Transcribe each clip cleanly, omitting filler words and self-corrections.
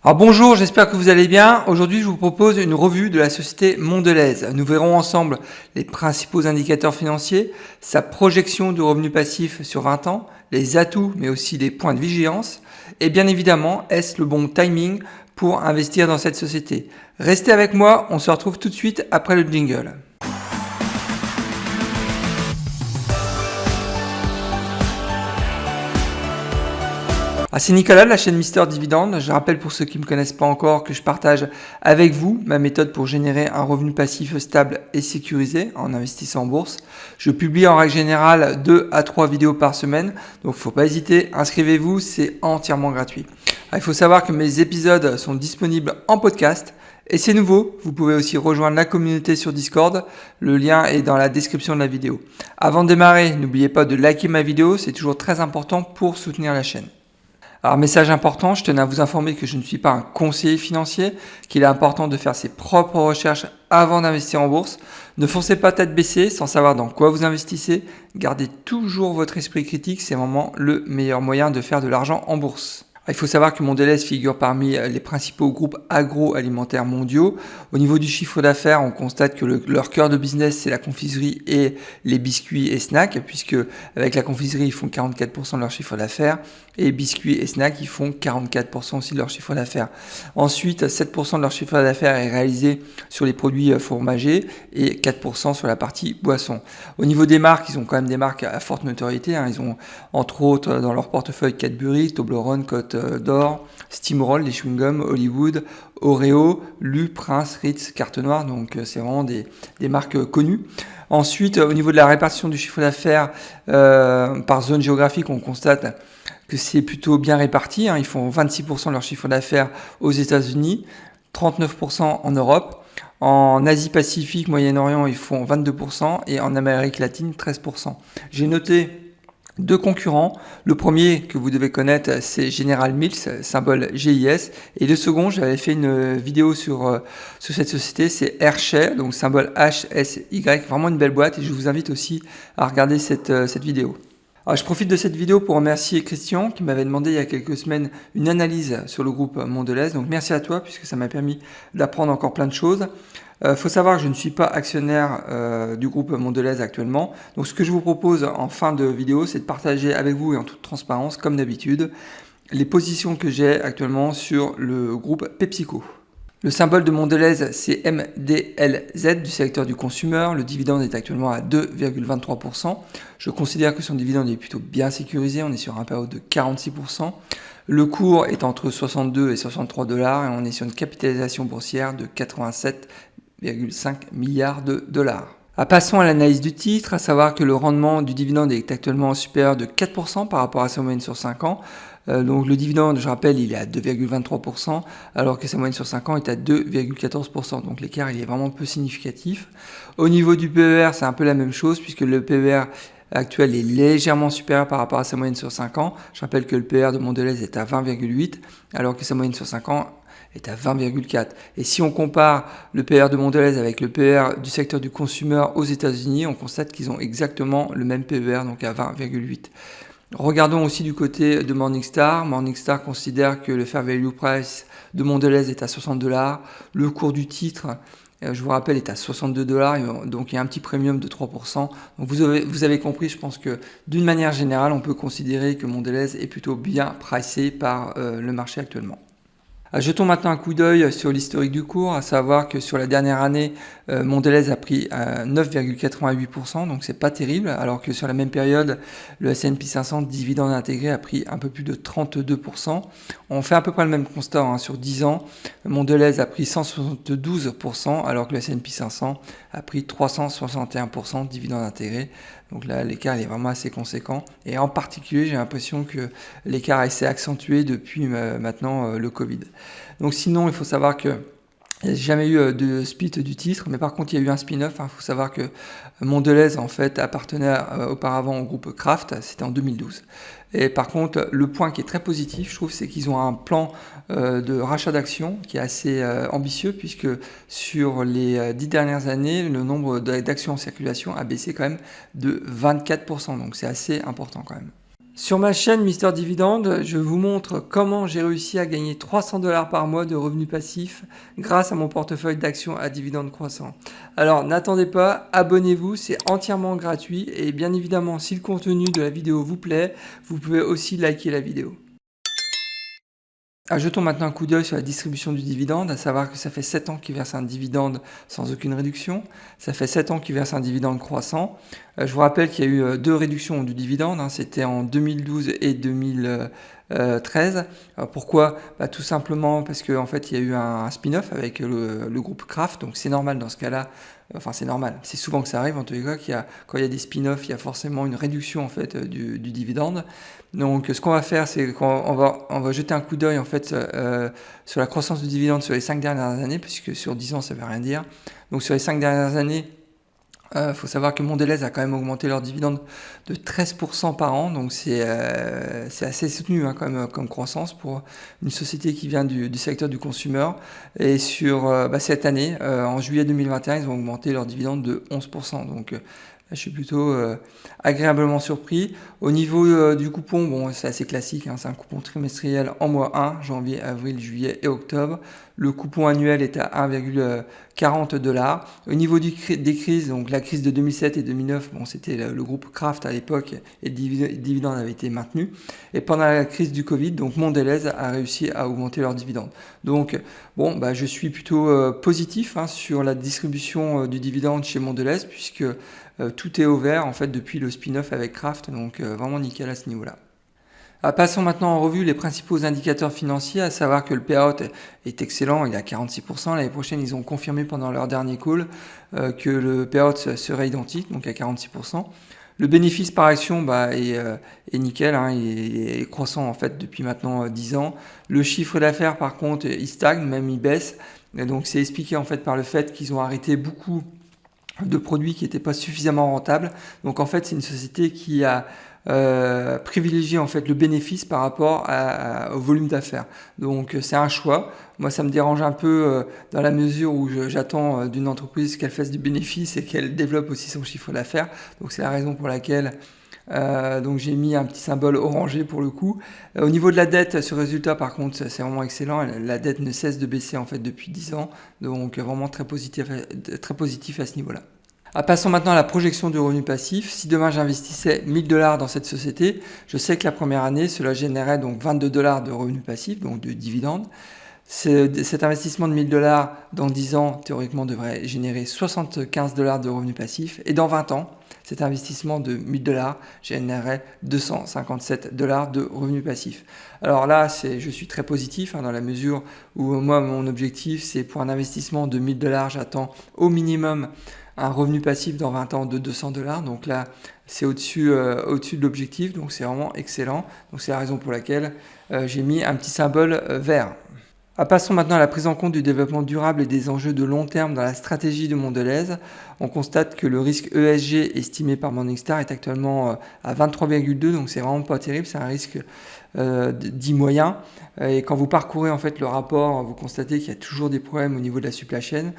Alors bonjour, j'espère que vous allez bien. Aujourd'hui, je vous propose une revue de la société Mondelez. Nous verrons ensemble les principaux indicateurs financiers, sa projection de revenus passifs sur 20 ans, les atouts mais aussi les points de vigilance. Et bien évidemment, est-ce le bon timing pour investir dans cette société? Restez avec moi, on se retrouve tout de suite après le jingle. C'est Nicolas de la chaîne Mister Dividende. Je rappelle pour ceux qui ne me connaissent pas encore que je partage avec vous ma méthode pour générer un revenu passif stable et sécurisé en investissant en bourse. Je publie en règle générale 2 à 3 vidéos par semaine, donc il ne faut pas hésiter, inscrivez-vous, c'est entièrement gratuit. Il faut savoir que mes épisodes sont disponibles en podcast. Et c'est nouveau, vous pouvez aussi rejoindre la communauté sur Discord, le lien est dans la description de la vidéo. Avant de démarrer, n'oubliez pas de liker ma vidéo, c'est toujours très important pour soutenir la chaîne. Alors message important, je tenais à vous informer que je ne suis pas un conseiller financier, qu'il est important de faire ses propres recherches avant d'investir en bourse. Ne foncez pas tête baissée sans savoir dans quoi vous investissez. Gardez toujours votre esprit critique, c'est vraiment le meilleur moyen de faire de l'argent en bourse. Il faut savoir que Mondelez figure parmi les principaux groupes agroalimentaires mondiaux. Au niveau du chiffre d'affaires, on constate que leur cœur de business, c'est la confiserie et les biscuits et snacks, puisque avec la confiserie, ils font 44% de leur chiffre d'affaires et biscuits et snacks, ils font 44% aussi de leur chiffre d'affaires. Ensuite, 7% de leur chiffre d'affaires est réalisé sur les produits fromagers et 4% sur la partie boisson. Au niveau des marques, ils ont quand même des marques à forte notoriété. Ils ont entre autres dans leur portefeuille Cadbury, Toblerone, Côte d'Or, Steamroll, les chewing-gums, Hollywood, Oreo, Lu, Prince, Ritz, Carte Noire, donc c'est vraiment des marques connues. Ensuite, au niveau de la répartition du chiffre d'affaires par zone géographique, on constate que c'est plutôt bien réparti. Ils font 26% de leur chiffre d'affaires aux États-Unis, 39% en Europe. En Asie-Pacifique, Moyen-Orient, ils font 22% et en Amérique latine, 13%. J'ai noté 2 concurrents. Le premier que vous devez connaître, c'est General Mills, symbole GIS. Et le second, j'avais fait une vidéo sur cette société, c'est Hershey, donc symbole HSY. Vraiment une belle boîte et je vous invite aussi à regarder cette vidéo. Alors, je profite de cette vidéo pour remercier Christian qui m'avait demandé il y a quelques semaines une analyse sur le groupe Mondelez. Donc merci à toi puisque ça m'a permis d'apprendre encore plein de choses. Faut savoir que je ne suis pas actionnaire du groupe Mondelez actuellement. Donc ce que je vous propose en fin de vidéo, c'est de partager avec vous et en toute transparence, comme d'habitude, les positions que j'ai actuellement sur le groupe PepsiCo. Le symbole de Mondelez, c'est MDLZ du secteur du consumer. Le dividende est actuellement à 2,23%. Je considère que son dividende est plutôt bien sécurisé. On est sur un PAO de 46%. Le cours est entre 62 et 63 dollars et on est sur une capitalisation boursière de 87,5 milliards de dollars. Passons à l'analyse du titre, à savoir que le rendement du dividende est actuellement supérieur de 4% par rapport à sa moyenne sur 5 ans. Donc le dividende, je rappelle, il est à 2,23% alors que sa moyenne sur 5 ans est à 2,14%. Donc l'écart il est vraiment peu significatif. Au niveau du PER, c'est un peu la même chose puisque le PER actuel est légèrement supérieur par rapport à sa moyenne sur 5 ans. Je rappelle que le PER de Mondelez est à 20,8 alors que sa moyenne sur 5 ans est à 20,4. Et si on compare le PER de Mondelez avec le PER du secteur du consumer aux États-Unis, on constate qu'ils ont exactement le même PER, donc à 20,8. Regardons aussi du côté de Morningstar. Morningstar considère que le fair value price de Mondelez est à 60 dollars. Le cours du titre, je vous rappelle, est à 62 dollars. Donc il y a un petit premium de 3%. Donc vous avez compris, je pense que d'une manière générale, on peut considérer que Mondelez est plutôt bien pricé par le marché actuellement. Jetons maintenant un coup d'œil sur l'historique du cours, à savoir que sur la dernière année, Mondelez a pris 9,88%, donc c'est pas terrible, alors que sur la même période, le S&P 500 dividende intégré a pris un peu plus de 32%. On fait à peu près le même constat sur 10 ans. Mondelez a pris 172%, alors que le S&P 500 a pris 361% de dividende intégré. Donc là, l'écart est vraiment assez conséquent. Et en particulier, j'ai l'impression que l'écart s'est accentué depuis maintenant le Covid. Donc sinon, il faut savoir que il n'y a jamais eu de split du titre, mais par contre il y a eu un spin-off. Il faut savoir que Mondelez en fait appartenait auparavant au groupe Kraft, c'était en 2012. Et par contre, le point qui est très positif, je trouve, c'est qu'ils ont un plan de rachat d'actions qui est assez ambitieux, puisque sur les 10 dernières années, le nombre d'actions en circulation a baissé quand même de 24%. Donc c'est assez important quand même. Sur ma chaîne Mister Dividende, je vous montre comment j'ai réussi à gagner 300 $ par mois de revenus passifs grâce à mon portefeuille d'actions à dividendes croissants. Alors n'attendez pas, abonnez-vous, c'est entièrement gratuit et bien évidemment si le contenu de la vidéo vous plaît, vous pouvez aussi liker la vidéo. Jetons maintenant un coup d'œil sur la distribution du dividende, à savoir que ça fait 7 ans qu'ils versent un dividende sans aucune réduction, ça fait 7 ans qu'ils versent un dividende croissant. Je vous rappelle qu'il y a eu 2 réductions du dividende, c'était en 2012 et 2013. Pourquoi? Tout simplement parce qu'en fait il y a eu un spin-off avec le groupe Kraft, donc c'est normal dans ce cas-là, enfin c'est normal, c'est souvent que ça arrive en tous les cas, quand il y a des spin-offs, il y a forcément une réduction en fait du dividende. Donc ce qu'on va faire, c'est qu'on va jeter un coup d'œil en fait sur la croissance du dividende sur les 5 dernières années, puisque sur 10 ans ça ne veut rien dire. Donc sur les 5 dernières années, faut savoir que Mondelez a quand même augmenté leur dividende de 13% par an, donc c'est assez soutenu comme croissance pour une société qui vient du secteur du consumer. Et sur cette année, en juillet 2021, ils ont augmenté leur dividende de 11%. Donc je suis plutôt agréablement surpris. Au niveau du coupon, bon, c'est assez classique, c'est un coupon trimestriel en mois 1, janvier, avril, juillet et octobre. Le coupon annuel est à 1,40 $. Au niveau des crises, donc la crise de 2007 et 2009, bon, c'était le groupe Kraft à l'époque et le dividende avait été maintenu. Et pendant la crise du Covid, donc Mondelez a réussi à augmenter leur dividende. Donc bon, je suis plutôt positif sur la distribution du dividende chez Mondelez puisque tout est au vert en fait depuis le spin-off avec Kraft, donc vraiment nickel à ce niveau-là. Passons maintenant en revue les principaux indicateurs financiers, à savoir que le payout est excellent, il est à 46%. L'année prochaine, ils ont confirmé pendant leur dernier call que le payout serait identique, donc à 46%. Le bénéfice par action est nickel, il est croissant en fait depuis maintenant 10 ans. Le chiffre d'affaires par contre, il stagne, même il baisse. Et donc c'est expliqué en fait par le fait qu'ils ont arrêté beaucoup de produits qui n'étaient pas suffisamment rentables. Donc en fait c'est une société qui a privilégier en fait le bénéfice par rapport au volume d'affaires. Donc c'est un choix. Moi ça me dérange un peu dans la mesure où j'attends d'une entreprise qu'elle fasse du bénéfice et qu'elle développe aussi son chiffre d'affaires. Donc c'est la raison pour laquelle donc j'ai mis un petit symbole orangé pour le coup. Au niveau de la dette, ce résultat par contre c'est vraiment excellent. La dette ne cesse de baisser en fait depuis 10 ans. Donc vraiment très positif à ce niveau-là. Passons maintenant à la projection du revenu passif. Si demain j'investissais 1000 $ dans cette société, je sais que la première année, cela générait donc 22 $ de revenus passifs, donc de dividendes. Cet investissement de 1000 $ dans 10 ans, théoriquement, devrait générer 75 $ de revenus passifs. Et dans 20 ans, cet investissement de 1000 $ générerait 257 $ de revenus passifs. Alors là, je suis très positif dans la mesure où moi, mon objectif, c'est pour un investissement de 1000 $, j'attends au minimum un revenu passif dans 20 ans de 200 $. Donc là, c'est au-dessus de l'objectif, donc c'est vraiment excellent. Donc c'est la raison pour laquelle j'ai mis un petit symbole vert. Passons maintenant à la prise en compte du développement durable et des enjeux de long terme dans la stratégie de Mondelez. On constate que le risque ESG estimé par Morningstar est actuellement à 23,2, donc c'est vraiment pas terrible, c'est un risque dit moyen. Et quand vous parcourez en fait le rapport, vous constatez qu'il y a toujours des problèmes au niveau de la supply chain.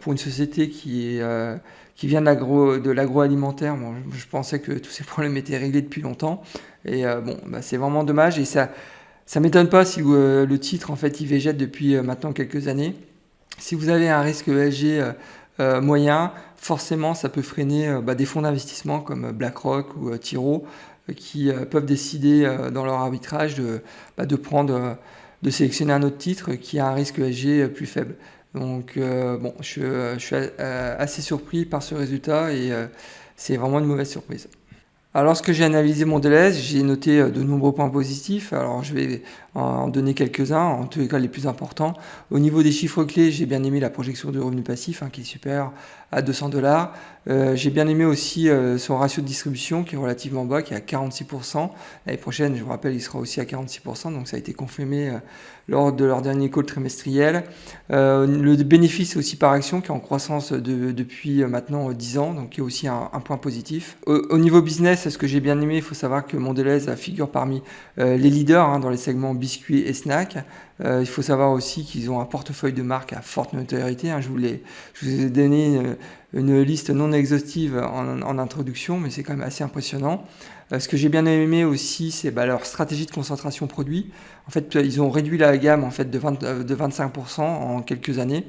Pour une société qui vient de l'agroalimentaire, bon, je pensais que tous ces problèmes étaient réglés depuis longtemps. Et c'est vraiment dommage et ça m'étonne pas si le titre en fait il végète depuis maintenant quelques années. Si vous avez un risque ESG moyen, forcément ça peut freiner des fonds d'investissement comme BlackRock ou T. Rowe qui peuvent décider dans leur arbitrage de sélectionner un autre titre qui a un risque ESG plus faible. Donc je suis assez surpris par ce résultat et c'est vraiment une mauvaise surprise. Alors, lorsque j'ai analysé Mondelez, j'ai noté de nombreux points positifs. Alors, je vais en donner quelques-uns, en tous les cas les plus importants. Au niveau des chiffres clés, j'ai bien aimé la projection de revenu passif, qui est supérieure à 200 $. J'ai bien aimé aussi son ratio de distribution, qui est relativement bas, qui est à 46%. L'année prochaine, je vous rappelle, il sera aussi à 46%, donc ça a été confirmé lors de leur dernier call trimestriel. Le bénéfice aussi par action, qui est en croissance depuis maintenant 10 ans, donc qui est aussi un point positif. Au niveau business, ce que j'ai bien aimé, il faut savoir que Mondelez figure parmi les leaders dans les segments biscuits et snacks. Il faut savoir aussi qu'ils ont un portefeuille de marques à forte notoriété. Je vous ai donné une liste non exhaustive en introduction, mais c'est quand même assez impressionnant. Ce que j'ai bien aimé aussi, c'est leur stratégie de concentration produit. En fait, ils ont réduit la gamme en fait, de 25% en quelques années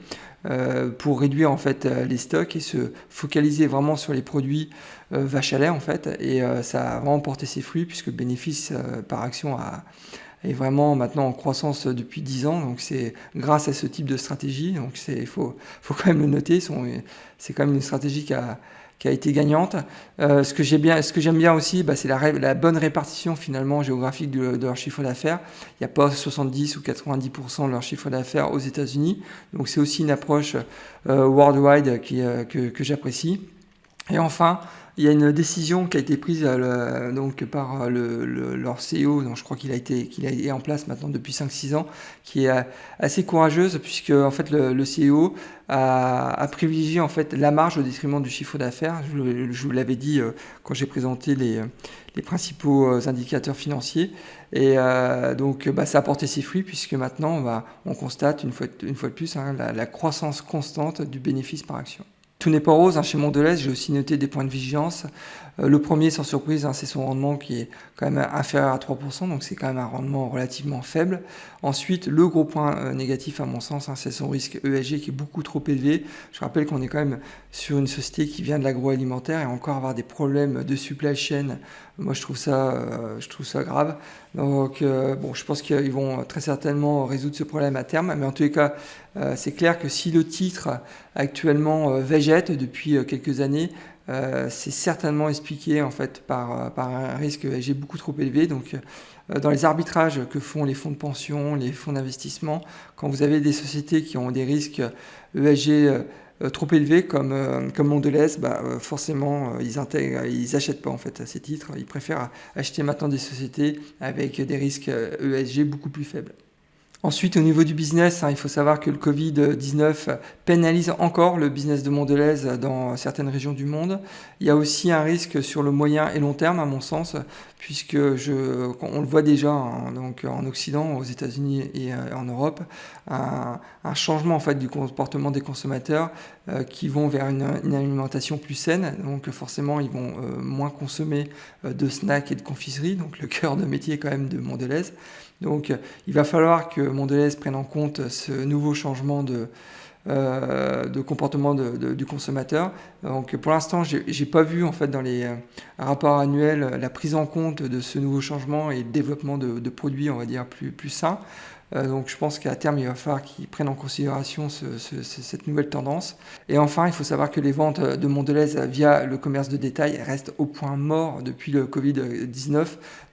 pour réduire en fait, les stocks et se focaliser vraiment sur les produits vache à lait en fait. Et ça a vraiment porté ses fruits puisque le bénéfice par action est vraiment maintenant en croissance depuis 10 ans. Donc c'est grâce à ce type de stratégie. Donc faut quand même le noter. C'est quand même une stratégie qui a été gagnante. Ce que j'aime bien aussi, c'est la bonne répartition finalement géographique de leur chiffre d'affaires. Il n'y a pas 70 ou 90% de leur chiffre d'affaires aux États-Unis. Donc c'est aussi une approche worldwide que j'apprécie. Et enfin, il y a une décision qui a été prise donc par leur CEO, donc je crois qu'il est en place maintenant depuis 5-6 ans, qui est assez courageuse puisque en fait le CEO a privilégié en fait la marge au détriment du chiffre d'affaires. Je vous l'avais dit quand j'ai présenté les principaux indicateurs financiers. Et donc ça a porté ses fruits puisque maintenant on constate une fois de plus la croissance constante du bénéfice par action. Tout n'est pas rose, chez Mondelez, j'ai aussi noté des points de vigilance. Le premier, sans surprise, c'est son rendement qui est quand même inférieur à 3%, donc c'est quand même un rendement relativement faible. Ensuite, le gros point négatif à mon sens, c'est son risque ESG qui est beaucoup trop élevé. Je rappelle qu'on est quand même sur une société qui vient de l'agroalimentaire et encore avoir des problèmes de supply chain, moi je trouve ça grave. Donc je pense qu'ils vont très certainement résoudre ce problème à terme, mais en tous les cas, c'est clair que si le titre actuellement végète depuis quelques années, c'est certainement expliqué en fait par un risque ESG beaucoup trop élevé. Donc dans les arbitrages que font les fonds de pension, les fonds d'investissement, quand vous avez des sociétés qui ont des risques ESG trop élevés comme Mondelez, forcément ils achètent pas en fait ces titres. Ils préfèrent acheter maintenant des sociétés avec des risques ESG beaucoup plus faibles. Ensuite, au niveau du business, il faut savoir que le Covid-19 pénalise encore le business de Mondelez dans certaines régions du monde. Il y a aussi un risque sur le moyen et long terme, à mon sens, puisque on le voit déjà donc en Occident, aux États-Unis et en Europe, un changement en fait du comportement des consommateurs qui vont vers une alimentation plus saine. Donc forcément, ils vont moins consommer de snacks et de confiseries, donc le cœur de métier quand même de Mondelez. Donc il va falloir que Mondelez prenne en compte ce nouveau changement de comportement du consommateur. Donc pour l'instant, j'ai pas vu en fait dans les rapports annuels la prise en compte de ce nouveau changement et le développement de produits, on va dire, plus sains. Donc je pense qu'à terme, il va falloir qu'ils prennent en considération cette nouvelle tendance. Et enfin, il faut savoir que les ventes de Mondelez via le commerce de détail restent au point mort depuis le Covid-19.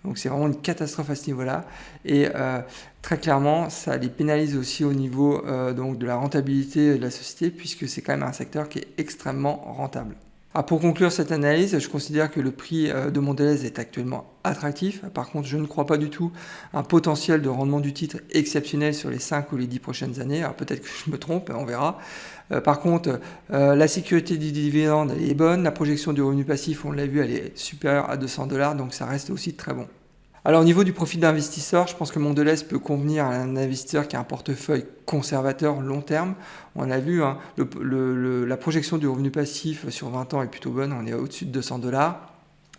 Donc c'est vraiment une catastrophe à ce niveau-là. Et très clairement, ça les pénalise aussi au niveau donc de la rentabilité de la société, puisque c'est quand même un secteur qui est extrêmement rentable. Alors pour conclure cette analyse, je considère que le prix de Mondelez est actuellement attractif. Par contre, je ne crois pas du tout à un potentiel de rendement du titre exceptionnel sur les 5 ou les 10 prochaines années. Alors peut-être que je me trompe, on verra. Par contre, la sécurité du dividende elle est bonne. La projection du revenu passif, on l'a vu, elle est supérieure à $200, donc ça reste aussi très bon. Alors au niveau du profil d'investisseur, je pense que Mondelez peut convenir à un investisseur qui a un portefeuille conservateur long terme. On a vu, la projection du revenu passif sur 20 ans est plutôt bonne, on est au-dessus de $200.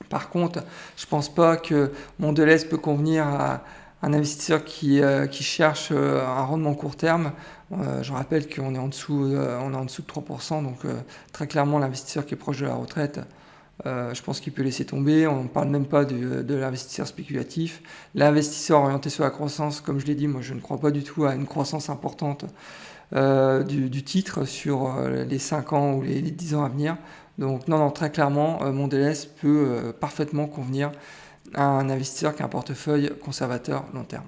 Par contre, je ne pense pas que Mondelez peut convenir à un investisseur qui cherche un rendement court terme. Je rappelle qu'on est en dessous de 3%, donc très clairement l'investisseur qui est proche de la retraite, je pense qu'il peut laisser tomber. On ne parle même pas de l'investisseur spéculatif. L'investisseur orienté sur la croissance, comme je l'ai dit, moi je ne crois pas du tout à une croissance importante du titre sur les 5 ans ou les 10 ans à venir. Donc non, très clairement, Mondelez peut parfaitement convenir à un investisseur qui a un portefeuille conservateur long terme.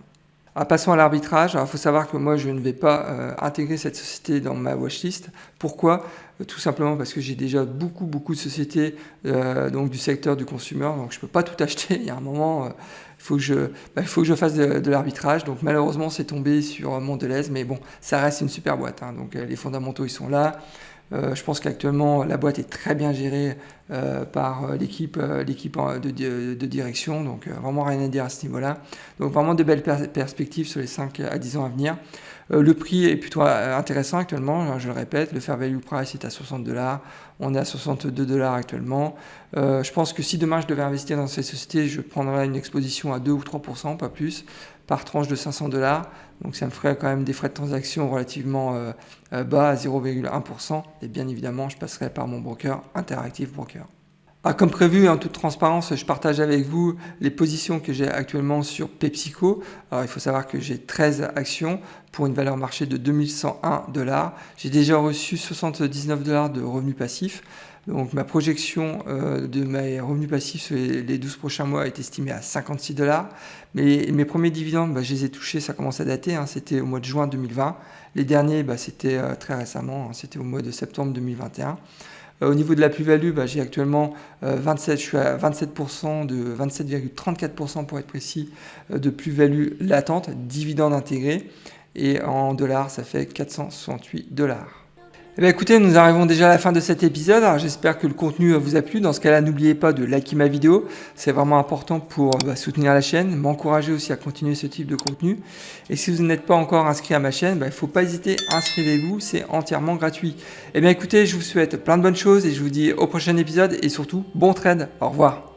Passons à l'arbitrage. Il faut savoir que moi, je ne vais pas intégrer cette société dans ma watchlist. Pourquoi ? Tout simplement parce que j'ai déjà beaucoup de sociétés donc du secteur du consumer, donc je ne peux pas tout acheter. Il y a un moment, il faut que je fasse de l'arbitrage. Donc malheureusement, c'est tombé sur Mondelez, mais bon, ça reste une super boîte. Donc les fondamentaux, ils sont là. Je pense qu'actuellement, la boîte est très bien gérée par l'équipe de direction, donc vraiment rien à dire à ce niveau-là. Donc vraiment de belles perspectives sur les 5 à 10 ans à venir. Le prix est plutôt intéressant actuellement, je le répète, le fair value price est à 60$, on est à 62$ actuellement. Je pense que si demain je devais investir dans cette société, je prendrais une exposition à 2 ou 3%, pas plus, par tranche de 500$. Donc ça me ferait quand même des frais de transaction relativement bas à 0,1%. Et bien évidemment, je passerai par mon broker, Interactive Broker. Ah, comme prévu, en toute transparence, je partage avec vous les positions que j'ai actuellement sur PepsiCo. Alors, il faut savoir que j'ai 13 actions pour une valeur marché de 2101$. J'ai déjà reçu 79$ de revenus passifs. Donc ma projection de mes revenus passifs sur les 12 prochains mois est estimée à 56$. Mais mes premiers dividendes, je les ai touchés, ça commence à dater, c'était au mois de juin 2020. Les derniers, c'était très récemment, c'était au mois de septembre 2021. Au niveau de la plus-value, j'ai actuellement je suis à 27%, de 27,34% pour être précis, de plus-value latente, dividende intégré. Et en dollars, ça fait 468$. Eh bien, écoutez, nous arrivons déjà à la fin de cet épisode. Alors, j'espère que le contenu vous a plu. Dans ce cas-là, n'oubliez pas de liker ma vidéo. C'est vraiment important pour soutenir la chaîne, m'encourager aussi à continuer ce type de contenu. Et si vous n'êtes pas encore inscrit à ma chaîne, il ne faut pas hésiter, inscrivez-vous, c'est entièrement gratuit. Eh bien, écoutez, je vous souhaite plein de bonnes choses et je vous dis au prochain épisode et surtout, bon trade. Au revoir.